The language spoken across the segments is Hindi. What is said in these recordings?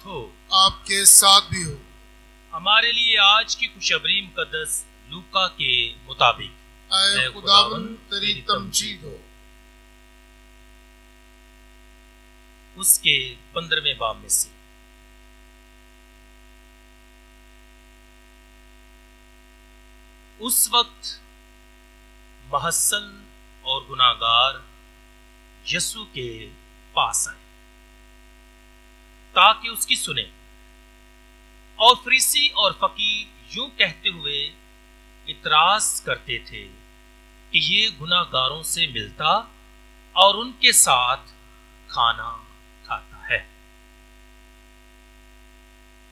हो। आपके साथ भी हो। हमारे लिए आज की खुशखबरी मुकद्दस लूका के मुताबिक। ऐ खुदावन तेरी तमजीद हो। उसके 15वें बाब में से। उस वक्त महसल और गुनाहगार यीशु के पास आए ताकि उसकी सुने, और फरीसी और फकीर यूं कहते हुए इतराज करते थे कि ये गुनाहगारों से मिलता और उनके साथ खाना खाता है।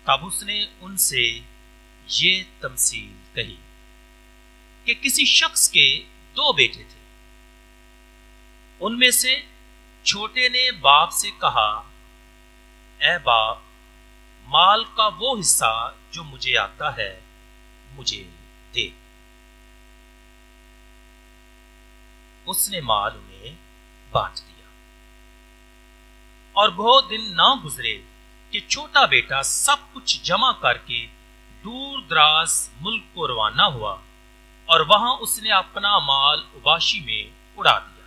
तब उसने उनसे ये तमसील कही कि किसी शख्स के 2 बेटे थे। उनमें से छोटे ने बाप से कहा, ऐ बाप, माल का वो हिस्सा जो मुझे आता है मुझे दे। उसने माल उन्हें बांट दिया। और बहुत दिन ना गुजरे कि छोटा बेटा सब कुछ जमा करके दूर दराज मुल्क को रवाना हुआ, और वहां उसने अपना माल उबाशी में उड़ा दिया।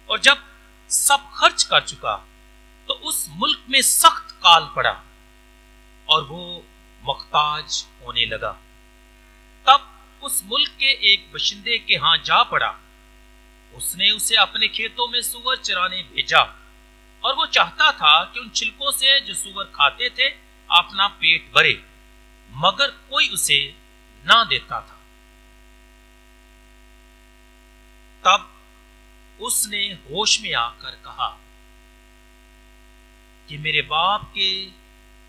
और जब सब खर्च कर चुका तो उस मुल्क में सख्त काल पड़ा और वो मुख्ताज होने लगा। तब उस मुल्क के एक बशिंदे के यहां जा पड़ा। उसने उसे अपने खेतों में सूअर चराने भेजा, और वो चाहता था कि उन छिलकों से जो सूअर खाते थे अपना पेट भरे, मगर कोई उसे ना देता था। तब उसने होश में आकर कहा कि मेरे बाप के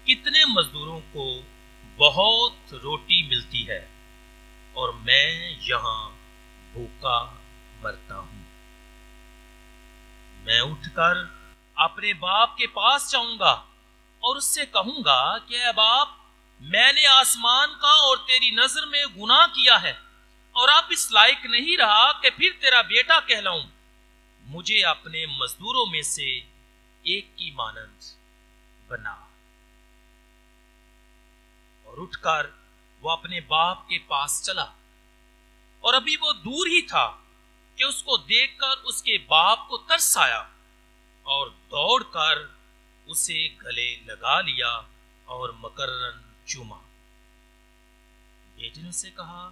कितने मजदूरों को बहुत रोटी मिलती है और मैं यहां भूखा मरता हूं। मैं उठकर अपने बाप के पास जाऊंगा और उससे कहूंगा कि ऐ बाप, मैंने आसमान का और तेरी नजर में गुनाह किया है और अब इस लायक नहीं रहा कि फिर तेरा बेटा कहलाऊं। मुझे अपने मजदूरों में से एक की मानंद बना। और उठकर वो अपने बाप के पास चला, और अभी वो दूर ही था कि उसको देखकर उसके बाप को तरस आया, और दौड़कर उसे गले लगा लिया और मकर्रन चूमा। बेटे ने उससे कहा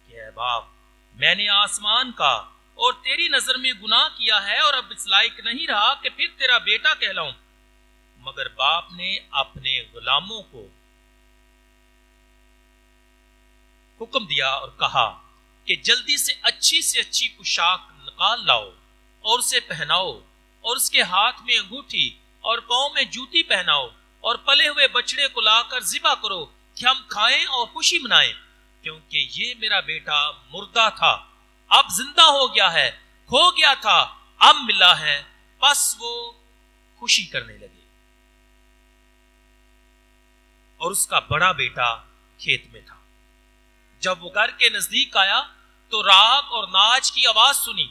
कि ऐ बाप, मैंने आसमान का और तेरी नजर में गुनाह किया है और अब इस लायक नहीं रहा कि फिर तेरा बेटा कहलाऊं। मगर बाप ने अपने गुलामों को हुक्म दिया और कहा कि जल्दी से अच्छी पोशाक निकाल लाओ और उसे पहनाओ, और उसके हाथ में अंगूठी और पांव में जूती पहनाओ, और पले हुए बछड़े को लाकर ज़िबा करो कि हम खाएं और खुशी मनाएं, क्योंकि ये मेरा बेटा मुर्दा था, अब जिंदा हो गया है, खो गया था, अब मिला है। बस वो खुशी करने लगे। और उसका बड़ा बेटा खेत में था। जब वो घर के नजदीक आया तो राग और नाच की आवाज सुनी।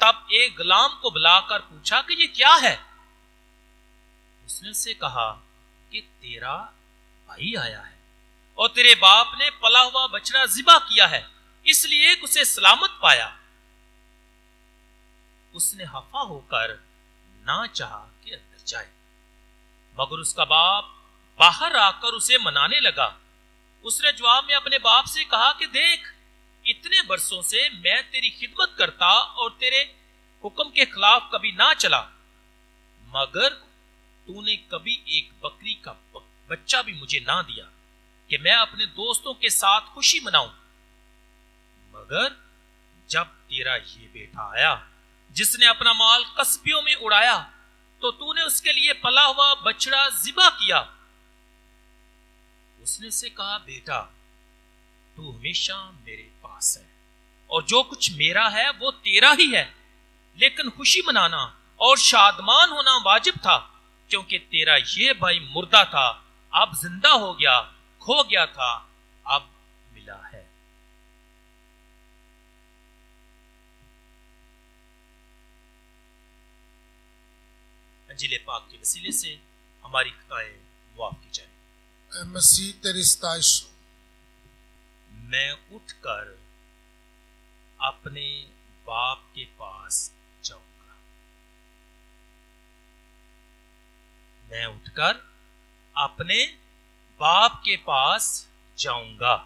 तब एक गुलाम को बुलाकर पूछा कि ये क्या है। उसने उससे कहा कि तेरा भाई आया है और तेरे बाप ने पला हुआ बछड़ा ज़िबा किया है, इसलिए उसे सलामत पाया। उसने हफा होकर ना चाहा कि अंदर जाए, मगर उसका बाप बाहर आकर उसे मनाने लगा। उसने जवाब में अपने बाप से कहा कि देख, इतने बरसों से मैं तेरी खिदमत करता और तेरे हुक्म के खिलाफ कभी ना चला, मगर तूने कभी एक बकरी का बच्चा भी मुझे ना दिया कि मैं अपने दोस्तों के साथ खुशी मनाऊं। मगर जब तेरा ये बेटा आया जिसने अपना माल कस्बियों में उड़ाया, तो तूने उसके लिए पला हुआ बछड़ा ज़िबा किया। उसने उससे कहा, बेटा, तू हमेशा मेरे पास है और जो कुछ मेरा है वो तेरा ही है, लेकिन खुशी मनाना और शादमान होना वाजिब था, क्योंकि तेरा ये भाई मुर्दा था, अब जिंदा हो गया, खो गया था, अब मिला है। इंजील पाक के वसीले से हमारी खताएं माफ की जाए। ऐ मसीह तेरी सताइश हो। मैं उठकर अपने बाप के पास जाऊंगा। मैं उठकर अपने बाप के पास जाऊंगा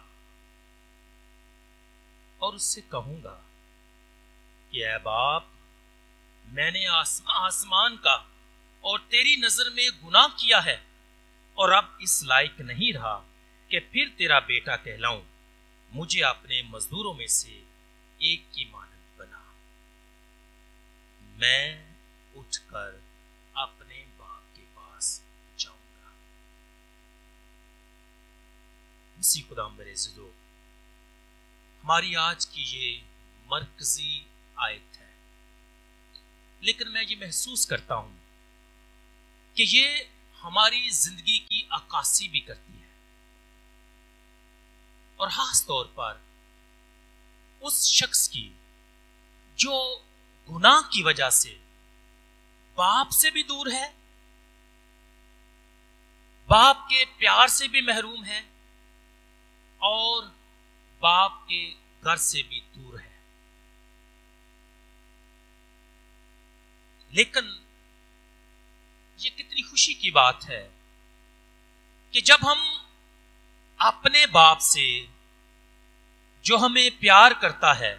और उससे कहूंगा कि ऐ बाप, मैंने आसमान का और तेरी नजर में गुनाह किया है और अब इस लायक नहीं रहा कि फिर तेरा बेटा कहलाऊं। मुझे अपने मजदूरों में से एक की मानद बना। मैं उठकर अपने बाप के पास जाऊंगा। इसी खुदाम मेरे अज़ीज़ों, हमारी आज की ये मरकजी आयत है, लेकिन मैं ये महसूस करता हूं कि ये हमारी जिंदगी की अक्कासी भी करती है, और खास तौर पर उस शख्स की जो गुनाह की वजह से बाप से भी दूर है, बाप के प्यार से भी महरूम है और बाप के घर से भी दूर है। लेकिन ये कितनी खुशी की बात है कि जब हम अपने बाप से, जो हमें प्यार करता है,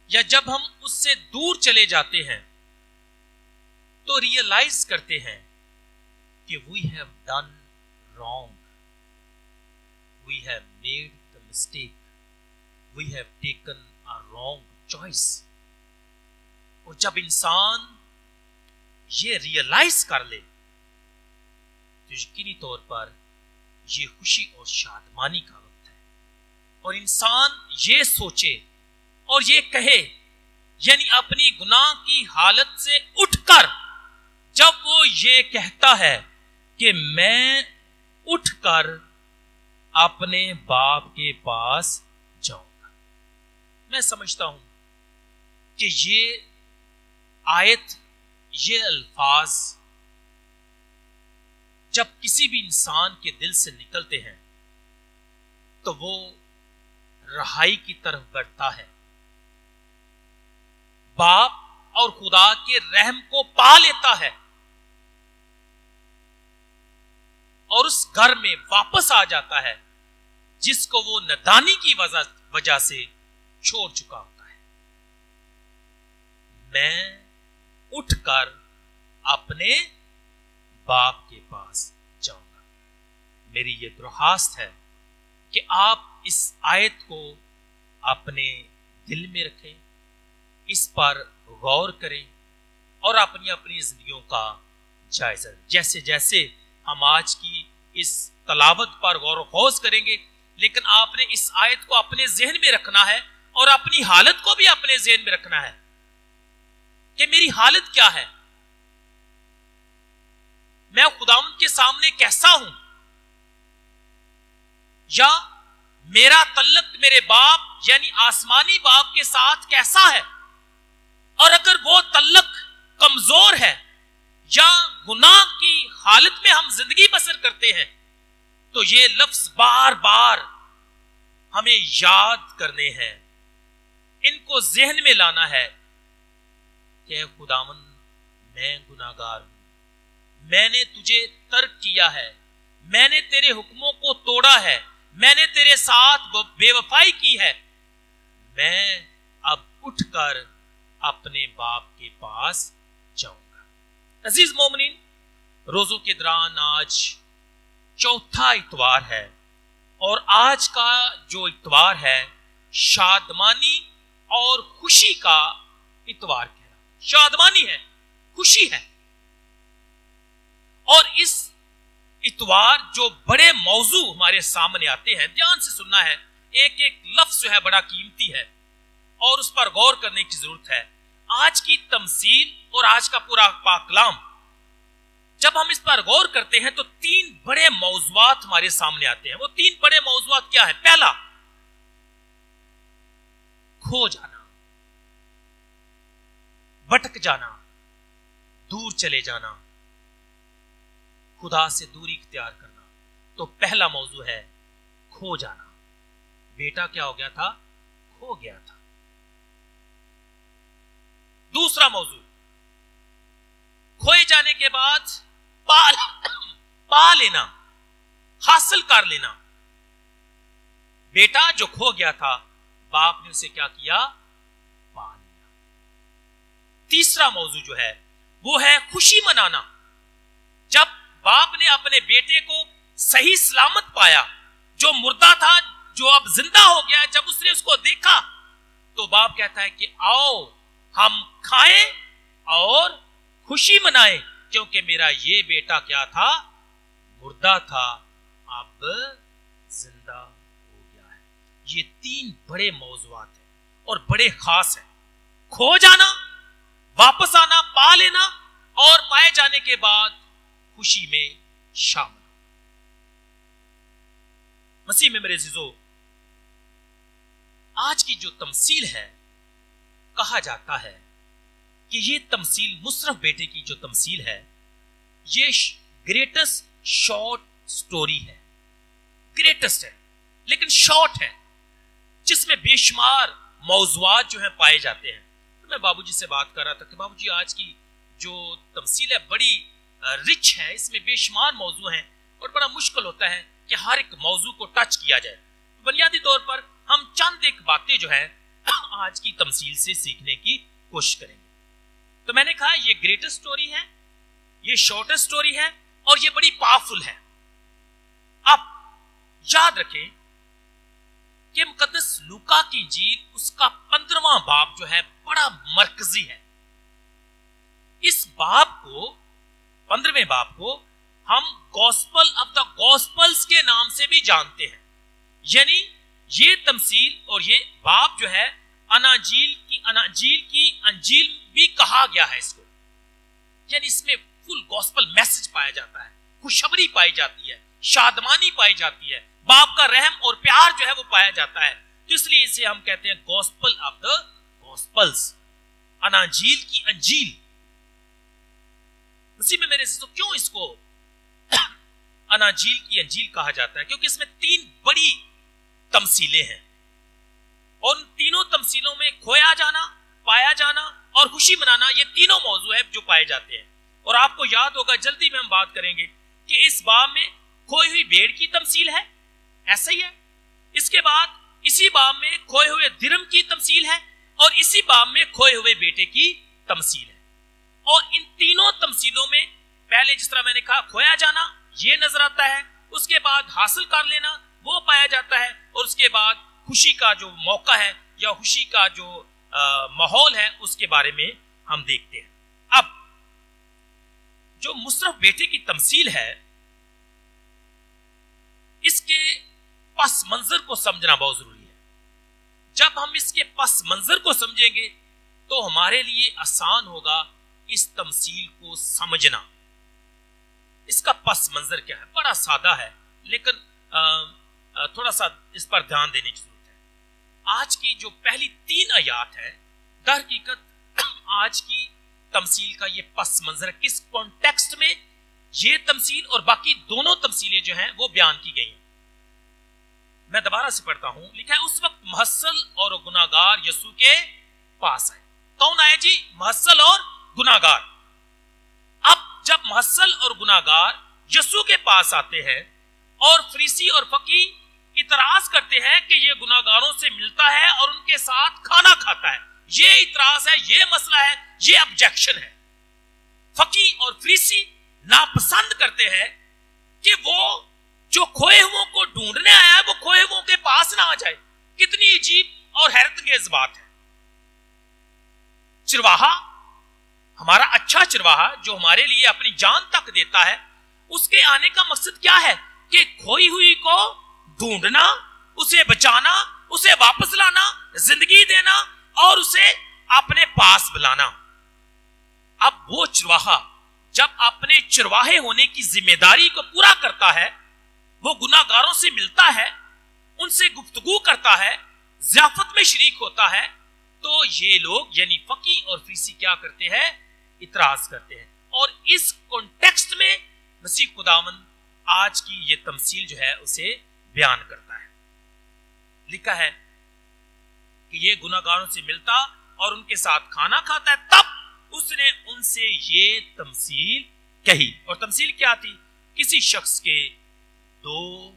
या जब हम उससे दूर चले जाते हैं, तो रियलाइज करते हैं कि we have done wrong, we have made the mistake, we have taken a wrong choice. और जब इंसान ये रियलाइज कर ले तो यकीनी तौर पर ये खुशी और शादमानी का वक्त है, और इंसान ये सोचे और ये कहे, यानी अपनी गुनाह की हालत से उठकर जब वो ये कहता है कि मैं उठकर अपने बाप के पास जाऊंगा। मैं समझता हूं कि ये आयत, ये अल्फाज जब किसी भी इंसान के दिल से निकलते हैं तो वो रहाई की तरफ बढ़ता है, बाप और खुदा के रहम को पा लेता है और उस घर में वापस आ जाता है जिसको वो नादानी की वजह से छोड़ चुका होता है। मैं उठकर अपने बाप के पास जाऊंगा। मेरी ये दरख्वास्त है कि आप इस आयत को अपने दिल में रखें, इस पर गौर करें और अपनी अपनी जिंदगियों का जायजा। जैसे जैसे हम आज की इस तलावत पर गौर व खौज करेंगे, लेकिन आपने इस आयत को अपने जहन में रखना है और अपनी हालत को भी अपने जहन में रखना है कि मेरी हालत क्या है, मैं खुदावंद के सामने कैसा हूं, या मेरा तल्लक मेरे बाप यानी आसमानी बाप के साथ कैसा है। और अगर वो तल्लक कमजोर है या गुनाह की हालत में हम जिंदगी बसर करते हैं, तो ये लफ्ज बार बार हमें याद करने हैं, इनको जहन में लाना है कि खुदावंद मैं गुनाहगार हूं, मैंने तुझे तर्क किया है, मैंने तेरे हुक्मों को तोड़ा है, मैंने तेरे साथ बेवफाई की है। मैं अब उठकर अपने बाप के पास जाऊंगा। अजीज मोमिनीन, रोजों के दौरान आज चौथा इतवार है और आज का जो इतवार है शादमानी और खुशी का इतवार कहलाता। शादमानी है, खुशी है। और इस इतवार जो बड़े मौजू हमारे सामने आते हैं, ध्यान से सुनना है, एक एक लफ्ज जो है बड़ा कीमती है और उस पर गौर करने की जरूरत है। आज की तमसील और आज का पूरा पाकलाम जब हम इस पर गौर करते हैं तो तीन बड़े मौजुआत हमारे सामने आते हैं। वो तीन बड़े मौजुआत क्या है? पहला, खो जाना, भटक जाना, दूर चले जाना, खुदा से दूरी इख्तियार करना। तो पहला मौजू है खो जाना। बेटा क्या हो गया था? खो गया था। दूसरा मौजू, खोए जाने के बाद पा लेना, हासिल कर लेना। बेटा जो खो गया था, बाप ने उसे क्या किया? पा लिया। तीसरा मौजू जो है वो है खुशी मनाना। जब बाप ने अपने बेटे को सही सलामत पाया, जो मुर्दा था जो अब जिंदा हो गया, जब उसने उसको देखा तो बाप कहता है कि आओ हम खाएं और खुशी मनाएं, क्योंकि मेरा ये बेटा क्या था? मुर्दा था, अब जिंदा हो गया है। ये तीन बड़े मौजूआत हैं और बड़े खास हैं। खो जाना, वापस आना, पा लेना और पाए जाने के बाद खुशी में शामिल। मसीह में मेरे अज़ीज़ों, आज की जो तमसील है, कहा जाता है कि ये तमसील मुशर्रफ बेटे की जो तमसील है, ये ग्रेटेस्ट शॉर्ट स्टोरी है। ग्रेटेस्ट है लेकिन शॉर्ट है, जिसमें बेशुमार मौज़ूआत जो हैं पाए जाते हैं। तो मैं बाबूजी से बात कर रहा था कि बाबूजी आज की जो तमसील है बड़ी रिच है, इसमें बेशुमार मौजू हैं और बड़ा मुश्किल होता है कि हर एक मौजू को टच किया जाए। तो बुनियादी तौर पर हम चंद एक बातें जो है आज की तमसील से सीखने की कोशिश करेंगे। तो मैंने कहा ये ग्रेटेस्ट स्टोरी है, ये शॉर्टेस्ट स्टोरी है और ये बड़ी पावरफुल है। अब याद रखें कि मुकद्दस लूका की इंजील उसका 15वां बाब जो है बड़ा मरकजी है। इस बाब को, 15वें बाब को हम गॉस्पल ऑफ द गॉस्पल्स के नाम से भी जानते हैं। यानी ये तमसील और ये बाब जो है अनाजील की अंजील भी कहा गया है इसको। यानी इसमें फुल गॉस्पल मैसेज पाया जाता है, खुशखबरी पाई जाती है, शादमानी पाई जाती है, बाप का रहम और प्यार जो है वो पाया जाता है। तो इसलिए इसे हम कहते हैं गॉस्पल ऑफ द गॉस्पल्स, अनाजील की अंजील। उसी में मेरे से तो क्यों इसको अनाजील की अंजील कहा जाता है? क्योंकि इसमें तीन बड़ी तमसीलें हैं और उन तीनों तमसीलों में खोया जाना, पाया जाना और खुशी मनाना, ये तीनों मौजू है जो पाए जाते हैं। और आपको याद होगा, जल्दी में हम बात करेंगे कि इस बाब में खोई हुई भेड़ की तमसील है, ऐसा ही है। इसके बाद इसी बाब में खोए हुए दिरहम की तमसील है और इसी बाब में खोए हुए बेटे की तमसील है। और इन तीनों तमसीलों में पहले जिस तरह मैंने कहा खोया जाना ये नजर आता है, उसके बाद हासिल कर लेना वो पाया जाता है और उसके बाद खुशी का जो मौका है या खुशी का जो माहौल है उसके बारे में हम देखते हैं। अब जो मुशर्रफ बेटे की तमसील है, इसके पस मंजर को समझना बहुत जरूरी है। जब हम इसके पस मंजर को समझेंगे तो हमारे लिए आसान होगा इस तमसील को समझना। इसका पस मंजर क्या है? बड़ा सादा है लेकिन थोड़ा सा इस पर ध्यान देने की जरूरत है। आज की जो पहली 3 आयात है, दर हकीकत आज की तमसील का ये पस मंजर है, किस कॉन्टेक्स्ट में ये तमसील और बाकी दोनों तमसीलें जो हैं वो बयान की गई हैं। मैं दोबारा से पढ़ता हूं, लिखा है उस वक्त महसल और गुनाहगार यसू के पास आए। कौन आए जी? महसल और गुनाहगार। अब जब महसल और गुनाहगार यसू के पास आते हैं और फरीसी और फकी इतराज करते हैं कि ये गुनाहगारों से मिलता है और उनके साथ खाना खाता है, ये इतराज है, ये मसला है, ये ऑब्जेक्शन है। फकी और फरीसी नापसंद करते हैं कि वो जो खोए हुओं को ढूंढने आया है वो खोए हुओं के पास ना आ जाए। कितनी अजीब और हैरतंगेज बात है। चिरवाहा, हमारा अच्छा चिरवाहा जो हमारे लिए अपनी जान तक देता है, उसके आने का मकसद क्या है? कि खोई हुई को ढूंढना, उसे बचाना, उसे वापस लाना, जिंदगी देना और उसे अपने पास बुलाना। अब वो चिरवाहा जब अपने चिरवाहे होने की जिम्मेदारी को पूरा करता है, वो गुनाहगारों से मिलता है, उनसे गुफ्तगू करता है, ज़ियाफत में शरीक होता है, तो ये लोग यानी फकी और फरीसी क्या करते हैं? इतराज करते हैं। और इस कॉन्टेक्स्ट में मसीह खुदावंद आज की ये तमसील जो है उसे बयान करता है। लिखा है कि ये गुनाहगारों से मिलता और उनके साथ खाना खाता है, तब उसने उनसे ये तमसील कही। और तमसील क्या थी? किसी शख्स के दो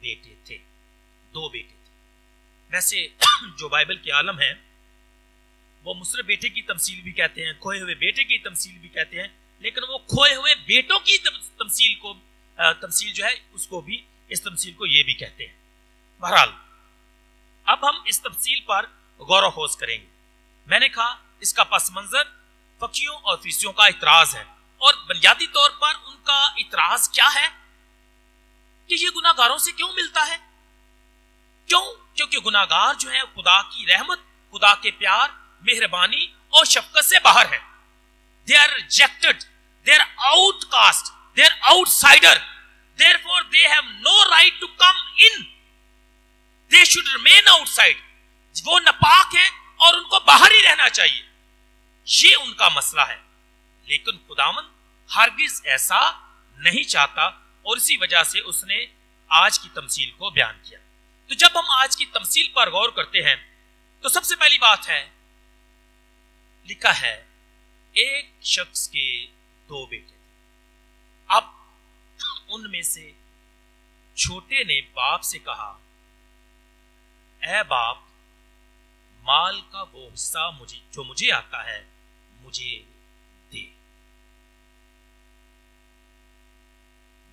बेटे थे। वैसे जो बाइबल के आलम है वो मुसर बेटे की तमसील भी कहते हैं, खोए हुए बेटे की तमसील भी कहते हैं, लेकिन वो खोए हुए बेटों की तमसील जो है उसको भी, इस तमसील को ये भी कहते हैं। बहरहाल अब हम इस तमसील पर गौर खोज करेंगे। मैंने कहा इसका पस मंजर फकीयों और फरीसियों का इतराज है, और बुनियादी तौर पर उनका इतराज क्या है कि ये गुनाहगारों से क्यों मिलता है। क्यों? क्योंकि गुनाहगार जो है खुदा की रहमत, खुदा के प्यार, मेहरबानी और शफकत से बाहर है। They are rejected, they are outcast, they are outsider, therefore they have no right to come in, they should remain outside. वो नापाक है और उनको बाहर ही रहना चाहिए, ये उनका मसला है। लेकिन खुदावंद हरगिज ऐसा नहीं चाहता, और इसी वजह से उसने आज की तमसील को बयान किया। तो जब हम आज की तमसील पर गौर करते हैं तो सबसे पहली बात है, लिखा है एक शख्स के दो बेटे थे। अब उनमें से छोटे ने बाप से कहा, ऐ बाप, माल का वो हिस्सा जो मुझे आता है मुझे दे।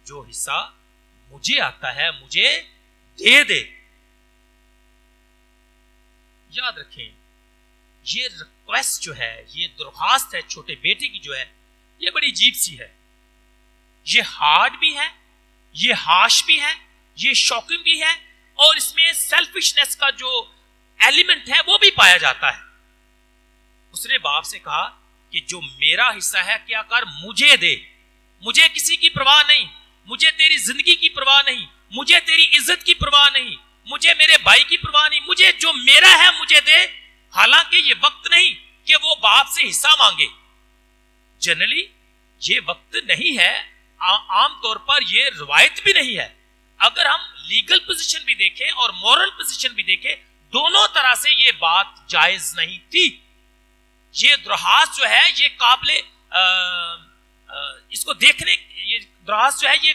जो हिस्सा मुझे आता है मुझे दे। याद रखें, ये रिक्वेस्ट जो है, ये दरख्वास्त है छोटे बेटे की जो है, ये बड़ी अजीब सी है। ये हार्ड भी है, ये हाश भी है, ये शॉकिंग भी है, और इसमें सेल्फिशनेस का जो एलिमेंट है वो भी पाया जाता है। उसने बाप से कहा कि जो मेरा हिस्सा है क्या कर मुझे दे। मुझे किसी की परवाह नहीं, मुझे तेरी जिंदगी की परवाह नहीं, मुझे तेरी इज्जत की परवाह नहीं, मुझे मेरे भाई की परवाह नहीं, मुझे जो मेरा है मुझे दे। हालांकि ये वक्त नहीं कि वो बाप से हिस्सा मांगे। जनरली ये वक्त नहीं है, आमतौर पर ये रिवायत भी नहीं है। अगर हम लीगल पोजीशन भी देखें और मॉरल पोजीशन भी देखें, दोनों तरह से ये बात जायज नहीं थी। ये दरख्वास्त जो है ये काबिले इसको देखने, ये दरख्वास्त जो है ये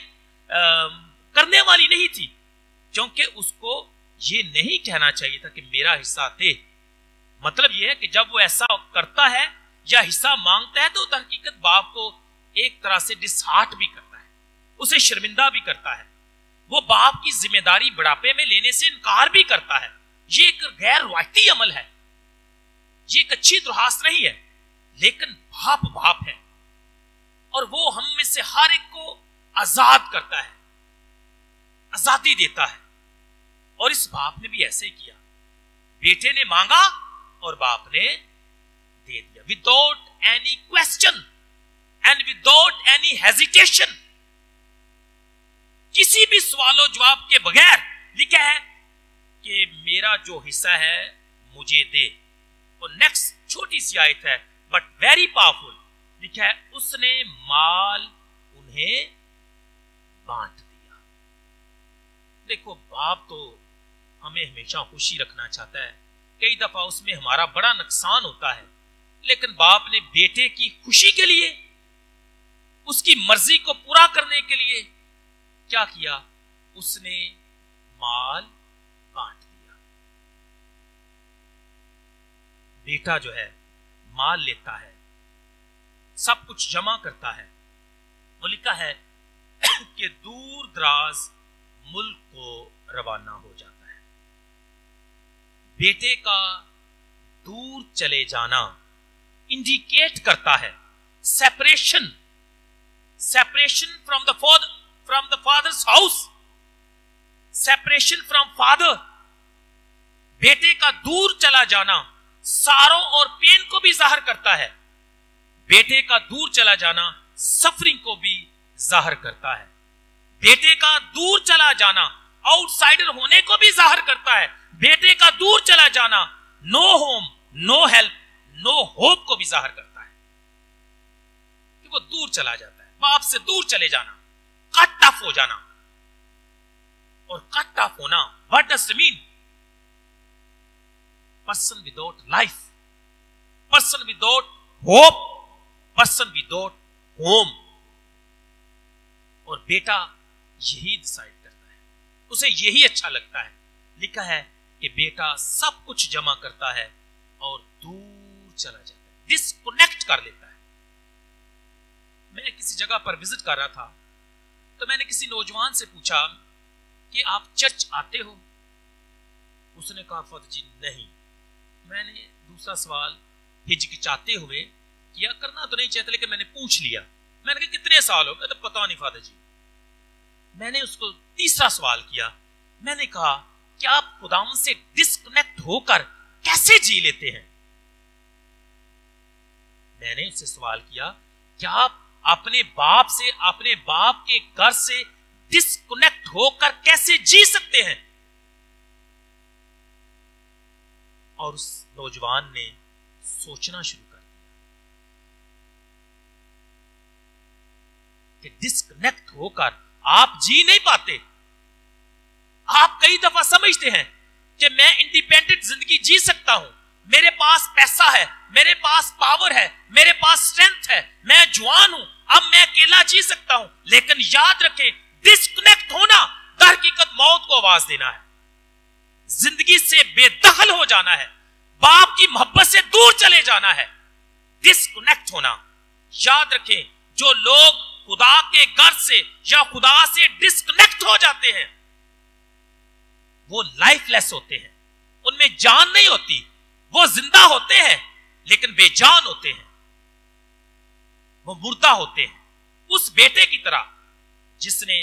करने वाली नहीं थी, क्योंकि उसको ये नहीं कहना चाहिए था कि मेरा हिस्सा दे। मतलब ये है कि जब वो ऐसा करता है या हिस्सा मांगता है तो हकीकत बाप को एक तरह से डिसहार्ट भी करता है, उसे शर्मिंदा भी करता है। वो बाप की जिम्मेदारी बुढ़ापे में लेने से इनकार भी करता है। ये एक गैर रवायती अमल है, ये एक अच्छी दरख्वास्त नहीं है। लेकिन बाप है और वो हम में से हर एक को आजाद करता है, आजादी देता है। और इस बाप ने भी ऐसे किया। बेटे ने मांगा और बाप ने दे दिया, without any question and without any hesitation. किसी भी सवालों जवाब के बगैर लिखा है कि मेरा जो हिस्सा है मुझे दे। और नेक्स्ट छोटी सी आयत है बट वेरी पावरफुल, लिखा है उसने माल उन्हें बांट दिया। देखो, बाप तो हमें हमेशा खुशी रखना चाहता है, कई दफा उसमें हमारा बड़ा नुकसान होता है, लेकिन बाप ने बेटे की खुशी के लिए, उसकी मर्जी को पूरा करने के लिए क्या किया? उसने माल बांट दिया। बेटा जो है माल लेता है, सब कुछ जमा करता है। वो लिखा है कि दूर दराज मुल्क को रवाना हो जाता है। बेटे का दूर चले जाना इंडिकेट करता है separation from the fathers house, separation from father. बेटे का दूर चला जाना सारों और पेन को भी जाहिर करता है। बेटे का दूर चला जाना सफरिंग को भी जाहिर करता है। बेटे का दूर चला जाना आउटसाइडर होने को भी जाहिर करता है। बेटे का दूर चला जाना no home, no help, no hope को भी जाहिर करता है कि वो दूर चला जाता है। बाप से दूर चले जाना कट ऑफ हो जाना। और कट ऑफ होना what does it mean? Person without life, person without hope, person without home. और बेटा यही डिसाइड करता है, उसे यही अच्छा लगता है। लिखा है कि बेटा सब कुछ जमा करता है और दूर चला जाता है, डिस्कनेक्ट कर लेता है। मैं किसी जगह पर विजिट कर रहा था तो मैंने किसी नौजवान से पूछा कि आप चर्च आते हो? उसने कहा फादर जी नहीं। मैंने दूसरा सवाल हिचकिचाते हुए किया, करना तो नहीं चाहते लेकिन मैंने पूछ लिया। मैंने कहा कितने साल हो गए? तो पता नहीं फादर जी। मैंने उसको तीसरा सवाल किया, मैंने कहा कि आप खुदावन से डिस्कनेक्ट होकर कैसे जी लेते हैं? मैंने उससे सवाल किया क्या आप अपने बाप से, अपने बाप के घर से डिस्कनेक्ट होकर कैसे जी सकते हैं? और उस नौजवान ने सोचना शुरू कर दिया कि डिस्कनेक्ट होकर आप जी नहीं पाते। आप कई दफा समझते हैं कि मैं इंडिपेंडेंट जिंदगी जी सकता हूं, मेरे पास पैसा है, मेरे पास पावर है, मेरे पास स्ट्रेंथ है, मैं जवान हूं, अब मैं अकेला जी सकता हूं। लेकिन याद रखें, डिस्कनेक्ट होना दर हकीकत मौत को आवाज देना है, जिंदगी से बेदखल हो जाना है, बाप की मोहब्बत से दूर चले जाना है। डिस्कनेक्ट होना, याद रखें, जो लोग खुदा के घर से या खुदा से डिस्कनेक्ट हो जाते हैं वो लाइफलेस होते हैं, उनमें जान नहीं होती। वो जिंदा होते हैं लेकिन बेजान होते हैं, वो मुर्दा होते हैं। उस बेटे की तरह जिसने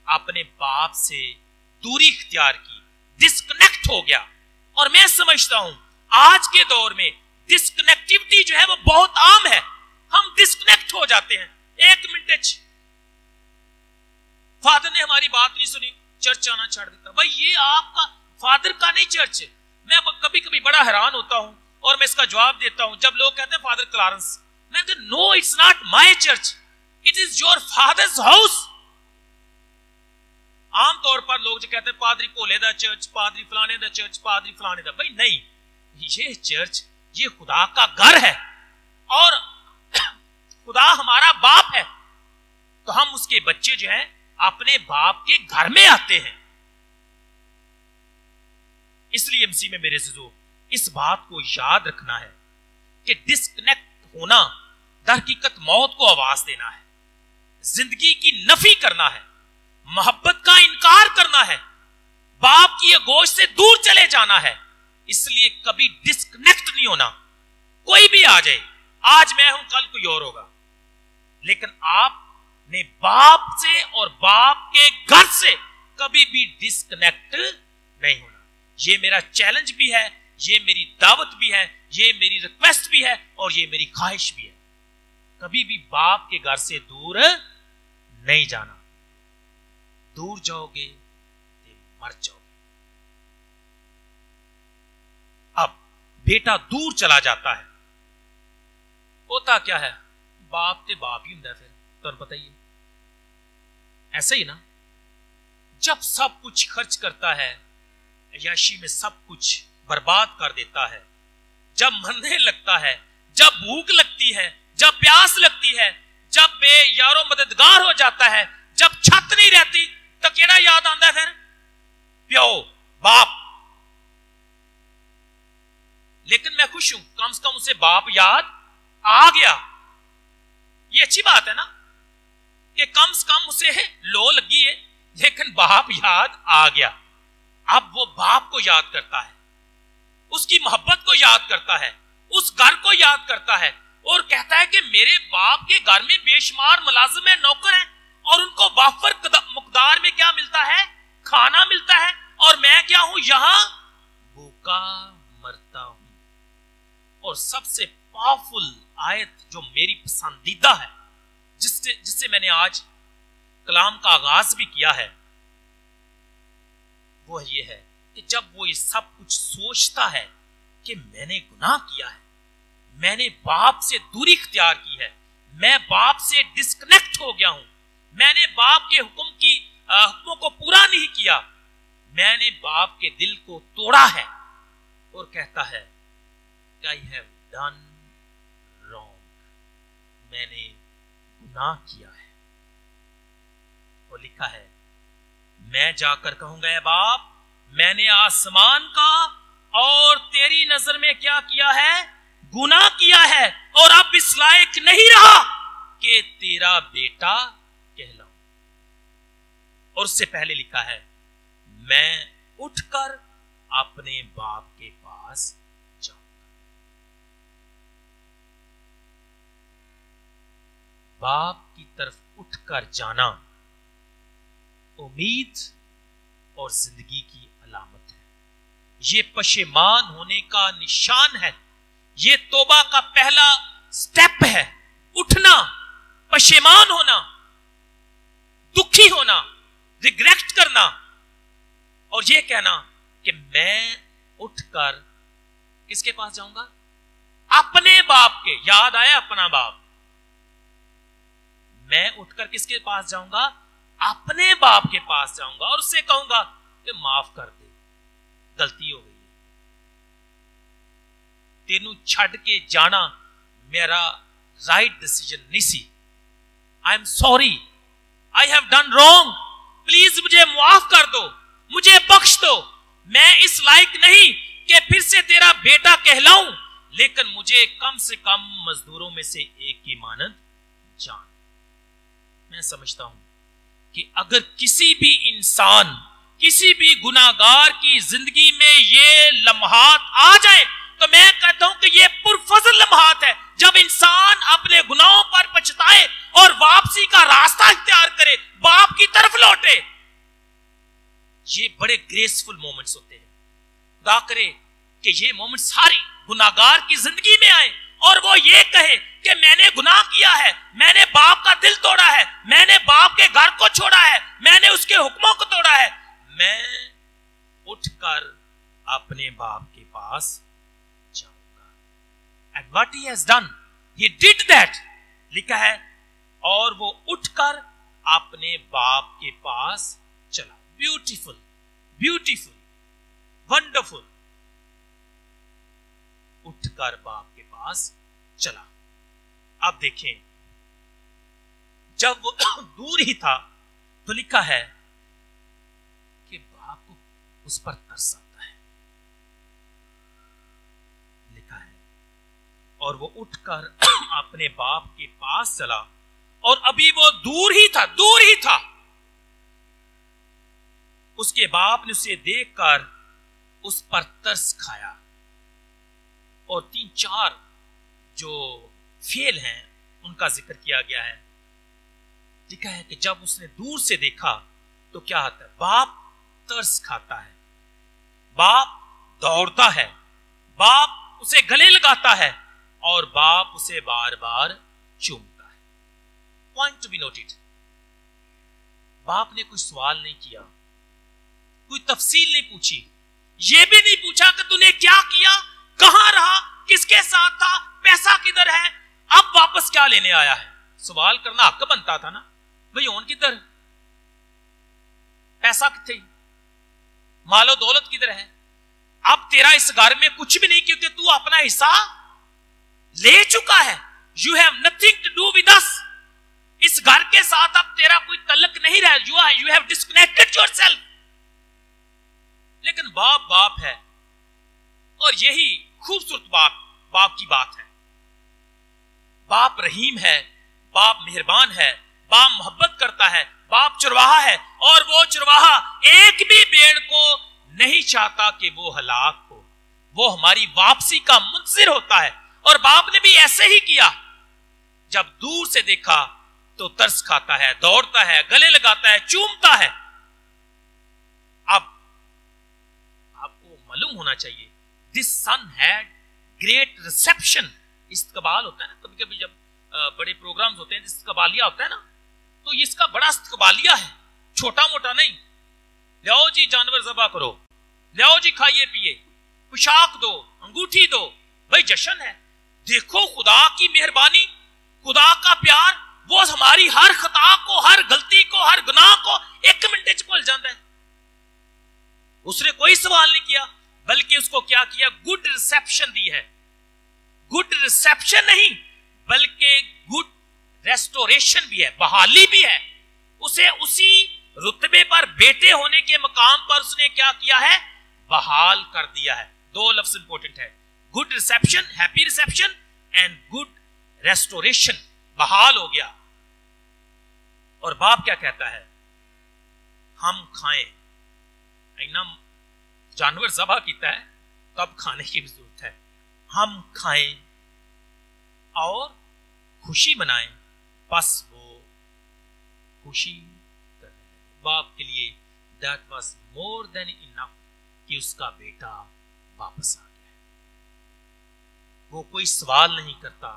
अपने बाप से दूरी इख्तियार की, डिस्कनेक्ट हो गया। और मैं समझता हूं आज के दौर में डिस्कनेक्टिविटी जो है वो बहुत आम है। हम डिस्कनेक्ट हो जाते हैं। एक मिनट, फादर ने हमारी बात नहीं सुनी, चर्च आना छोड़ देता। भाई ये आपका फादर का नहीं चर्च है। मैं कभी कभी बड़ा हैरान होता हूं और मैं इसका जवाब देता हूं जब लोग कहते हैं फादर क्लारेंस, मैं कहता no it's not my church, it is your father's house. आमतौर पर लोग जो कहते हैं पादरी भोले दा चर्च, पादरी फलाने दा चर्च, पादरी फलाने दा, भाई नहीं, ये चर्च ये खुदा का घर है और खुदा हमारा बाप है, तो हम उसके बच्चे जो हैं अपने बाप के घर में आते हैं। इसलिए एमसी में मेरे अज़ीज़ों इस बात को याद रखना है कि डिस्कनेक्ट होना दर हकीकत मौत को आवाज देना है, जिंदगी की नफी करना है, मोहब्बत का इनकार करना है, बाप की आगोश से दूर चले जाना है। इसलिए कभी डिस्कनेक्ट नहीं होना। कोई भी आ जाए, आज मैं हूं कल कोई और होगा, लेकिन आपने बाप से और बाप के घर से कभी भी डिस्कनेक्ट नहीं होना। ये मेरा चैलेंज भी है, ये मेरी दावत भी है, ये मेरी रिक्वेस्ट भी है और ये मेरी ख्वाहिश भी है। कभी भी बाप के घर से दूर नहीं जाना। दूर जाओगे तो मर जाओगे। अब बेटा दूर चला जाता है, होता क्या है? बाप ते बाप ही होता है। फिर तो पता ही है, ऐसे ही ना, जब सब कुछ खर्च करता है, अय्याशी में सब कुछ बर्बाद कर देता है, जब मरने लगता है, जब भूख लगती है, जब प्यास लगती है, जब बेयारो मददगार हो जाता है, जब छत नहीं रहती, तो केड़ा याद आंदा है? फिर प्यो, बाप। लेकिन मैं खुश हूं, कम से कम उसे बाप याद आ गया। ये अच्छी बात है ना कि कम से कम उसे लो लगी है लेकिन बाप याद आ गया। अब वो बाप को याद करता है, उसकी मोहब्बत को याद करता है, उस घर को याद करता है और कहता है कि मेरे बाप के घर में बेशुमार मुलाजिम है, नौकर हैं और उनको वाफर मुकदार में क्या मिलता है? खाना मिलता है, और मैं क्या हूं? यहां भूखा मरता हूं। और सबसे पावरफुल आयत जो मेरी पसंदीदा है, जिससे मैंने आज कलाम का आगाज भी किया है, वो ये है कि जब वो ये सब कुछ सोचता है कि मैंने गुनाह किया है, मैंने बाप से दूरी इख्तियार की है, मैं बाप से डिस्कनेक्ट हो गया हूं, मैंने बाप के हुक्मों को पूरा नहीं किया, मैंने बाप के दिल को तोड़ा है। और कहता है आई हैव डन रॉन्ग, मैंने गुनाह किया है। और लिखा है मैं जाकर कहूंगा ए बाप, मैंने आसमान का और तेरी नजर में क्या किया है, गुनाह किया है, और अब इस लायक नहीं रहा कि तेरा बेटा कहलाऊं। और उससे पहले लिखा है मैं उठकर अपने बाप के पास जाऊंगा। बाप की तरफ उठकर जाना उम्मीद और जिंदगी की अलामत है। ये पशेमान होने का निशान है। ये तौबा का पहला स्टेप है, उठना, पशेमान होना, दुखी होना, रिग्रेट करना, और ये कहना कि मैं उठकर किसके पास जाऊंगा, अपने बाप के। याद आया अपना बाप, मैं उठकर किसके पास जाऊंगा, अपने बाप के पास जाऊंगा और उससे कहूंगा कि माफ कर दे, गलती हो गई, तेनू छड़ के जाना मेरा राइट डिसीजन नहीं सी, I am sorry, I have done wrong, please मुझे माफ कर दो, मुझे बख्श दो, मैं इस लायक नहीं कि फिर से तेरा बेटा कहलाऊं, लेकिन मुझे कम से कम मजदूरों में से एक की मानद जान। मैं समझता हूं कि अगर किसी भी इंसान, किसी भी गुनाहगार की जिंदगी में ये लम्हात आ जाए, तो मैं कहता हूं कि ये पुरफजल लम्हात है, जब इंसान अपने गुनाहों पर पछताए और वापसी का रास्ता इख्तियार करे, बाप की तरफ लौटे। ये बड़े ग्रेसफुल मोमेंट्स होते हैं। खुदा करे कि ये मोमेंट सारी गुनाहगार की जिंदगी में आए और वो ये कहे कि मैंने गुनाह किया है, मैंने बाप का दिल तोड़ा है, मैंने बाप के घर को छोड़ा है, मैंने उसके हुक्मों को तोड़ा है, मैं उठकर अपने बाप के पास जाऊंगा। And what he has done, he did that. लिखा है और वो उठकर अपने बाप के पास चला। Beautiful, beautiful, wonderful. उठकर बाप के पास चला। अब देखें, जब वो दूर ही था तो लिखा है कि बाप को उस पर तरस आता है। लिखा है और वो उठकर अपने बाप के पास चला, और अभी वो दूर ही था, दूर ही था। उसके बाप ने उसे देखकर उस पर तरस खाया। और 3-4 जो फेल हैं उनका जिक्र किया गया है। लिखा है कि जब उसने दूर से देखा तो क्या होता है, बाप तरस खाता है, बाप दौड़ता है, बाप उसे गले लगाता है और बाप उसे बार बार चूमता है। पॉइंट टू बी नोटेड, बाप ने कोई सवाल नहीं किया, कोई तफसील नहीं पूछी, यह भी नहीं पूछा कि तूने क्या किया, कहां रहा, किसके साथ था, पैसा किधर है, अब वापस क्या लेने आया है। सवाल करना हक बनता था ना, भाई ओन किधर, पैसा किथे, मालो दौलत किधर है, अब तेरा इस घर में कुछ भी नहीं, क्योंकि तू अपना हिस्सा ले चुका है। You have nothing to do with us. इस घर के साथ अब तेरा कोई तल्लक नहीं रहा, यू हैव डिस्कनेक्टेड योरसेल्फ। लेकिन बाप बाप है, और यही खूबसूरत बाप की बात है। बाप रहीम है, बाप मेहरबान है, बाप मोहब्बत करता है, बाप चरवाहा है, और वो चरवाहा एक भी भेड़ को नहीं चाहता कि वो हलाक हो, वो हमारी वापसी का मुंतजिर होता है। और बाप ने भी ऐसे ही किया, जब दूर से देखा तो तरस खाता है, दौड़ता है, गले लगाता है, चूमता है। अब आपको मालूम होना चाहिए, this son had great reception. इस्तकबाल होता है ना, कभी कभी जब बड़े प्रोग्राम्स होते हैं, इस्तकबालिया होता है ना, तो इसका बड़ा इस्तकबालिया है, छोटा मोटा नहीं। लाओ जी जानवर ज़बा करो, लाओ जी खाइए पिए, पोशाक दो, अंगूठी दो, भाई जश्न है। देखो खुदा की मेहरबानी, खुदा का प्यार, वो हमारी हर खता को, हर गलती हर गुनाह को 1 मिनट च भूल जाता है। उसने कोई सवाल नहीं किया, बल्कि उसको क्या किया, गुड रिसेप्शन दी है। गुड रिसेप्शन नहीं बल्कि गुड रेस्टोरेशन भी है, बहाली भी है। उसे उसी रुतबे पर बेटे होने के मकाम पर उसने क्या किया है, बहाल कर दिया है। 2 लफ्ज इंपॉर्टेंट है, good reception, happy reception and good restoration, बहाल हो गया। और बाप क्या कहता है, हम खाएं। इना जानवर ज़बह किया है तब खाने की भी जरूरत है। हम खाएं और खुशी मनाएं, बस वो खुशी करने लगे। बाप के लिए that was more than enough कि उसका बेटा वापस आ गया। वो कोई सवाल नहीं करता,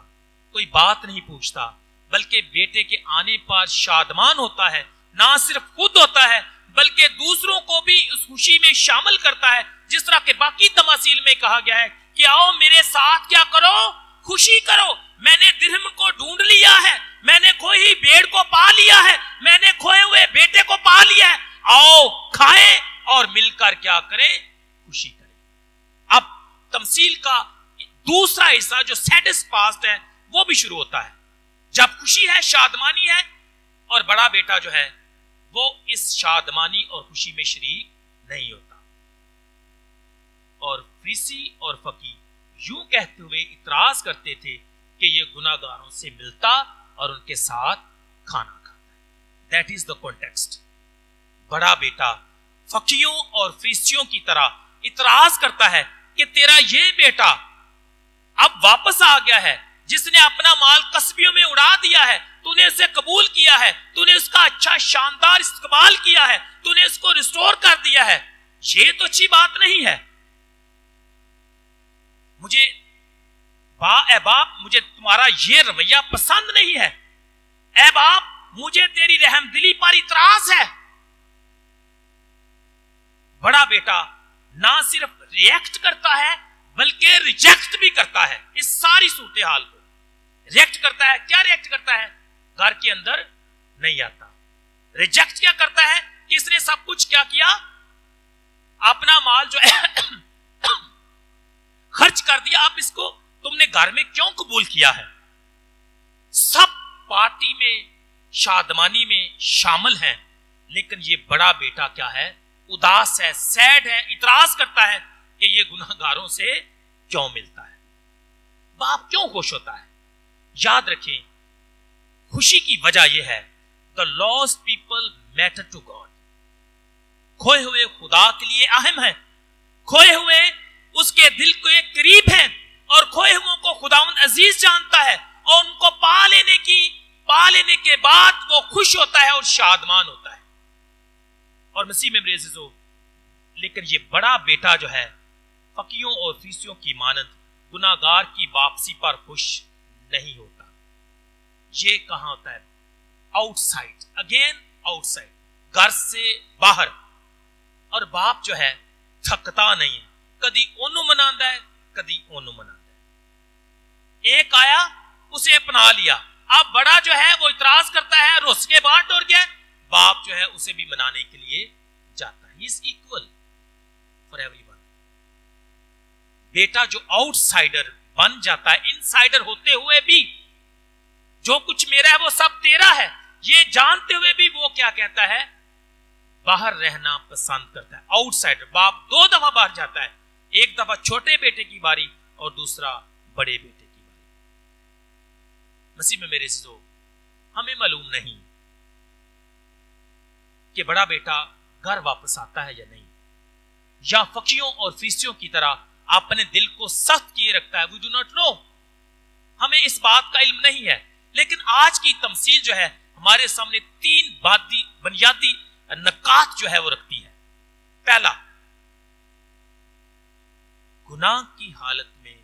कोई बात नहीं पूछता, बल्कि बेटे के आने पर शादमान होता है। ना सिर्फ खुद होता है बल्कि दूसरों को भी उस खुशी में शामिल करता है। जिस तरह के बाकी तमासील में कहा गया है कि आओ मेरे साथ क्या करो, खुशी करो। मैंने दिरहम को ढूंढ लिया है, मैंने खोई भेड़ को पा लिया है, मैंने खोए हुए बेटे को पा लिया है। आओ खाएं और मिलकर क्या करें, खुशी करें। अब तमसील का दूसरा हिस्सा जो सैडेस्ट पास्ट है वो भी शुरू होता है। जब खुशी है, शादमानी है, और बड़ा बेटा जो है वो इस शादमानी और खुशी में शरीक नहीं होता। और फरीसी और फकीह यूं कहते हुए इतराज करते थे कि ये गुनाहगारों से मिलता और उनके साथ खाना खाता है। That is the context. बड़ा बेटा फकीयों और फरीसियों की तरह इतराज करता है कि तेरा ये बेटा अब वापस आ गया है, जिसने अपना माल कस्बियों में उड़ा दिया है। तूने उसे कबूल किया है, तूने उसका अच्छा शानदार इस्तेमाल किया है, तूने उसको रिस्टोर कर दिया है। ये तो अच्छी बात नहीं है। मुझे ए बाप, मुझे तुम्हारा ये रवैया पसंद नहीं है। ए बाप, मुझे तेरी रहमदिली पर इतराज है। बड़ा बेटा ना सिर्फ रिएक्ट करता है बल्कि रिजेक्ट भी करता है। इस सारी सूरत हाल को रिएक्ट करता है। क्या रिएक्ट करता है, घर के अंदर नहीं आता। रिजेक्ट क्या करता है कि इसने सब कुछ क्या किया, अपना माल जो है खर्च कर दिया। अब इसको तुमने घर में क्यों कबूल किया है। सब पार्टी में, शादमानी में शामिल हैं, लेकिन ये बड़ा बेटा क्या है, उदास है, सैड है, इतराज करता है कि ये गुनाहगारों से क्यों मिलता है। बाप क्यों खुश होता है। याद रखें, खुशी की वजह यह है, the lost people matter to God. खोए हुए खुदा के लिए अहम है, खोए हुए उसके दिल के करीब हैं, और खोए हुओं को खुदावंद अजीज जानता है, और उनको पा लेने के बाद वो खुश होता है और शादमान होता है। और मसीह में मेरे अजीजों, लेकिन ये बड़ा बेटा जो है फकीयों और फरीसियों की मानद गुनाहगार की वापसी पर खुश नहीं होता। ये कहां होता है, आउटसाइड, अगेन आउटसाइड, घर से बाहर। और बाप जो है थकता नहीं है, कदी ओनू मनांदा है, कदी ओनू मनांदा है। एक आया, उसे अपना लिया। अब बड़ा जो है वो इतराज करता है, रुस के बाहर टोर गया। बाप जो है उसे भी मनाने के लिए जाता है। He is equal for everyone. बेटा जो आउटसाइडर बन जाता है, इनसाइडर होते हुए भी जो कुछ मेरा है वो सब तेरा है, ये जानते हुए भी वो क्या कहता है, बाहर रहना पसंद करता है। आउटसाइडर। बाप 2 दफा बाहर जाता है, एक दफा छोटे बेटे की बारी और दूसरा बड़े बेटे की बारी। मसीह में मेरे अज़ीज़ों, हमें मालूम नहीं कि बड़ा बेटा घर वापस आता है या नहीं, या फकीयों और फरीसियों की तरह अपने दिल को सख्त किए रखता है। वी डू नॉट नो, हमें इस बात का इल्म नहीं है। लेकिन आज की तमसील जो है हमारे सामने 3 बुनियादी नकात जो है वो रखती है। पहला, गुनाह की हालत में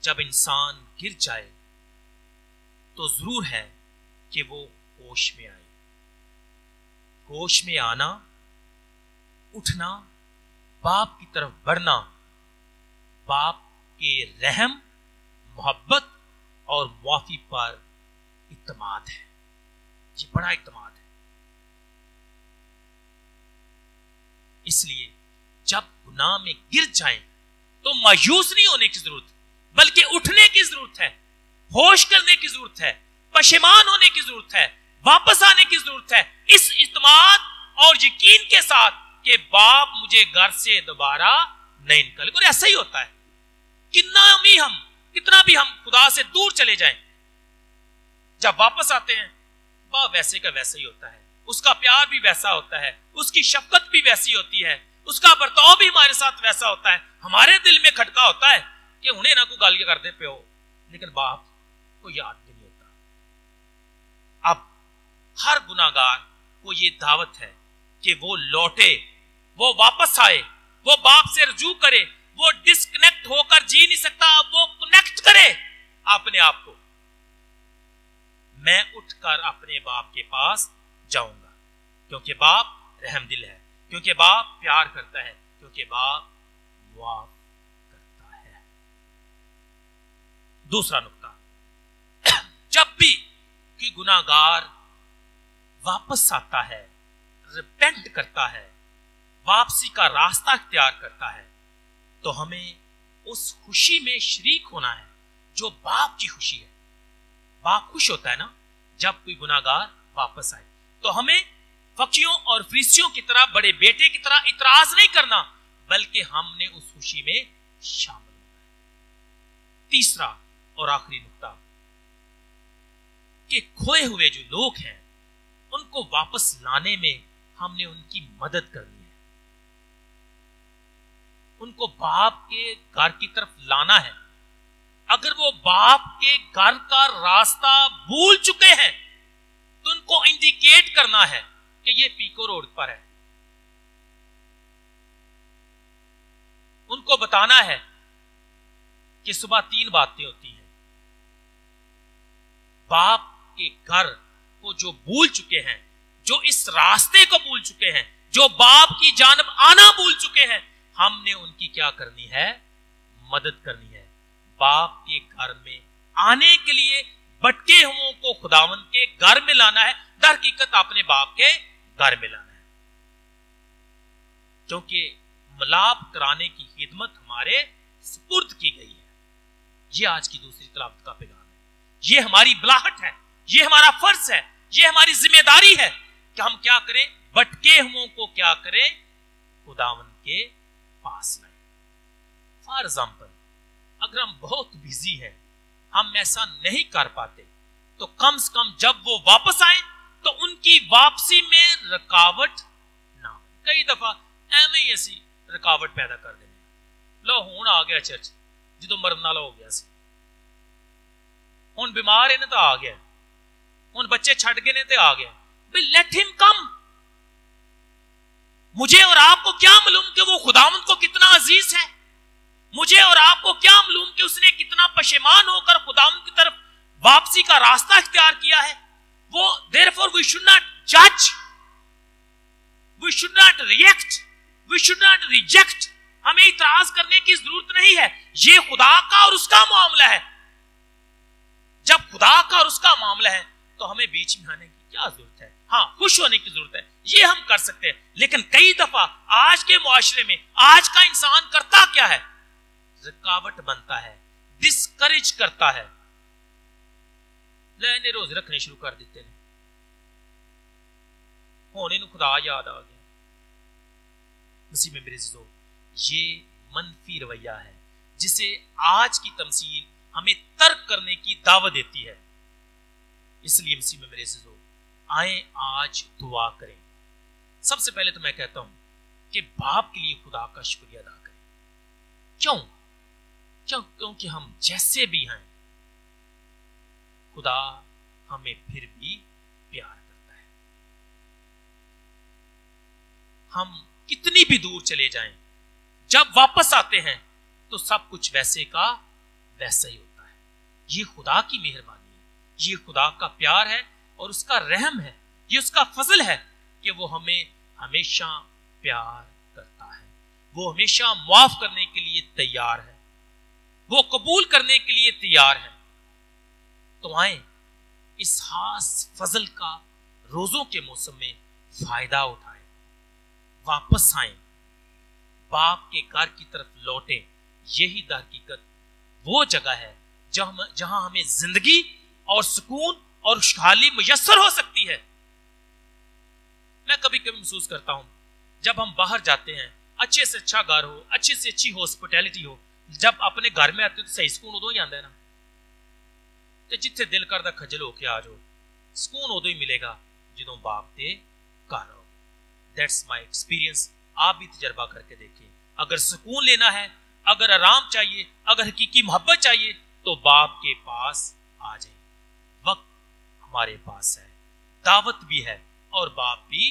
जब इंसान गिर जाए तो जरूर है कि वो होश में आए। होश में आना, उठना, बाप की तरफ बढ़ना, बाप के रहम, मोहब्बत और मुआफी पर इत्मीनान है। ये बड़ा इत्मीनान है। इसलिए जब गुनाह में गिर जाएं तो मायूस नहीं होने की जरूरत, बल्कि उठने की जरूरत है, होश करने की जरूरत है, पशेमान होने की जरूरत है, वापस आने की जरूरत है, इस इत्मीनान और यकीन के साथ कि बाप मुझे घर से दोबारा नहीं निकालेगा। और ऐसा ही होता है, कितना भी हम खुदा से दूर चले जाएं, जब वापस आते हैं बाप वैसे का वैसा ही होता है, उसका प्यार भी वैसा होता है, उसकी शफकत भी वैसी होती है, उसका बर्ताव भी हमारे साथ वैसा होता है। हमारे दिल में खटका होता है कि उन्हें ना कोई गालियां कर दे प्यो, लेकिन बाप को याद भी नहीं होता। अब हर गुनाहगार को ये दावत है कि वो लौटे, वो वापस आए, वो बाप से रुजू करे। वो डिस्कनेक्ट होकर जी नहीं सकता, अब वो कनेक्ट करे अपने आप को। मैं उठकर अपने बाप के पास जाऊंगा, क्योंकि बाप रहमदिल है, क्योंकि बाप प्यार करता है, क्योंकि बाप माफ करता है। दूसरा नुक्ता, जब भी कोई गुनाहगार वापस आता है, रिपेंट करता है, वापसी का रास्ता इख्तियार करता है, तो हमें उस खुशी में शरीक होना है जो बाप की खुशी है। बाप खुश होता है ना जब कोई गुनाहगार वापस आए, तो हमें फकीरों और फरीसियों की तरह, बड़े बेटे की तरह इतराज नहीं करना, बल्कि हमने उस खुशी में शामिल होना है। तीसरा और आखिरी नुक्ता, कि खोए हुए जो लोग हैं उनको वापस लाने में हमने उनकी मदद करनी है, उनको बाप के घर की तरफ लाना है। अगर वो बाप के घर का रास्ता भूल चुके हैं तो उनको इंडिकेट करना है कि ये पीको रोड पर है। उनको बताना है कि सुबह 3 बातें होती हैं। बाप के घर को जो भूल चुके हैं, जो इस रास्ते को भूल चुके हैं, जो बाप की जानब आना भूल चुके हैं, हमने उनकी क्या करनी है? मदद करनी है। बाप के घर में आने के लिए भटके हुओं को खुदावंद के घर में लाना है, दर हकीकत अपने बाप के घर में लाना है, क्योंकि मिलाप कराने की खिदमत हमारे सुपुर्द की गई है। यह आज की दूसरी तलावत का पैगाम है। यह हमारी बुलाहट है, यह हमारा फर्ज है, यह हमारी जिम्मेदारी है कि हम क्या करें? भटके हुओं को क्या करें? खुदावंद के पास लाएं। फॉर एग्जाम्पल, अगर हम बहुत बिजी हैं, हम ऐसा नहीं कर पाते, तो कम से कम जब वो वापस आए तो उनकी वापसी में रुकावट ना हो। कई दफा एवं ही ऐसी रुकावट पैदा कर देने, लो हुण आ गया चर्च, जो मरन वाला हो गया सी, हुण बीमार है ना तो आ गया, हुण बच्चे छड़ गए ने तो आ गया। भाई लेट हिम कम। मुझे और आपको क्या मालूम कि वो खुदावंद को कितना अजीज है? मुझे और आपको क्या मालूम कि उसने कितना पशेमान होकर खुदावंद की तरफ वापसी का रास्ता इख्तियार किया है? वो therefore we should not judge, we should not react, we should not reject। हमें इतराज करने की जरूरत नहीं है। ये खुदा का और उसका मामला है। जब खुदा का और उसका मामला है तो हमें बीच में आने की क्या जरूरत है? हाँ, खुश होने की जरूरत है, ये हम कर सकते हैं। लेकिन कई दफा आज के मुआशरे में आज का इंसान करता क्या है? रुकावट बनता है, डिस्करेज करता है, लेने रोज रखने शुरू कर देते हैं। होने नु खुदा याद आ गया। मसीह में मेरे अज़ीज़ों, ये मनफी रवैया है जिसे आज की तमसील हमें तर्क करने की दावत देती है। इसलिए मसीह में मेरे अज़ीज़ों, आए आज दुआ करें। सबसे पहले तो मैं कहता हूं कि बाप के लिए खुदा का शुक्रिया अदा करें। क्योंकि हम जैसे भी हैं, खुदा हमें फिर भी प्यार करता है। हम कितनी भी दूर चले जाएं, जब वापस आते हैं तो सब कुछ वैसे का वैसा ही होता है। ये खुदा की मेहरबानी है, ये खुदा का प्यार है और उसका रहम है, ये उसका फजल है कि वो हमें हमेशा प्यार करता है। वो हमेशा माफ करने के लिए तैयार है, वो कबूल करने के लिए तैयार है। तो आए इस खास फजल का रोजों के मौसम में फायदा उठाएं, वापस आएं, बाप के घर की तरफ लौटे। यही दर हकीकत वो जगह है जहां हमें जिंदगी और सुकून और खुशहाली मुयस्सर हो सकती है। मैं कभी कभी महसूस करता हूं जब हम बाहर जाते हैं, अच्छे से अच्छा घर हो, अच्छे से अच्छी हॉस्पिटैलिटी हो, जब अपने घर में आते हो तो सही सुकून उदों ही आंदा है ना। तो जिथे दिल करदा खजल होके आ जाओ, सुकून उदों ही मिलेगा जो बाप दे घर आओ। That's my experience. आप भी तजर्बा करके देखें। अगर सुकून लेना है, अगर आराम चाहिए, अगर हकीकी मोहब्बत चाहिए तो बाप के पास आ जाए। वक्त हमारे पास है, दावत भी है और बाप भी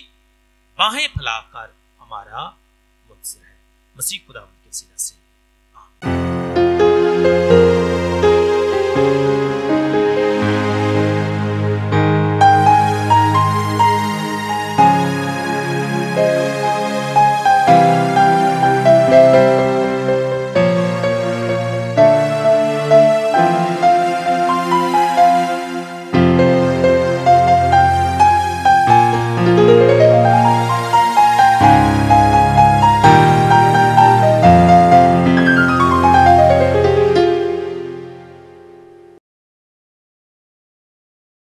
बाहें फैलाकर हमारा मुंतज़िर है। मसीह खुदा के सीने से आमीन।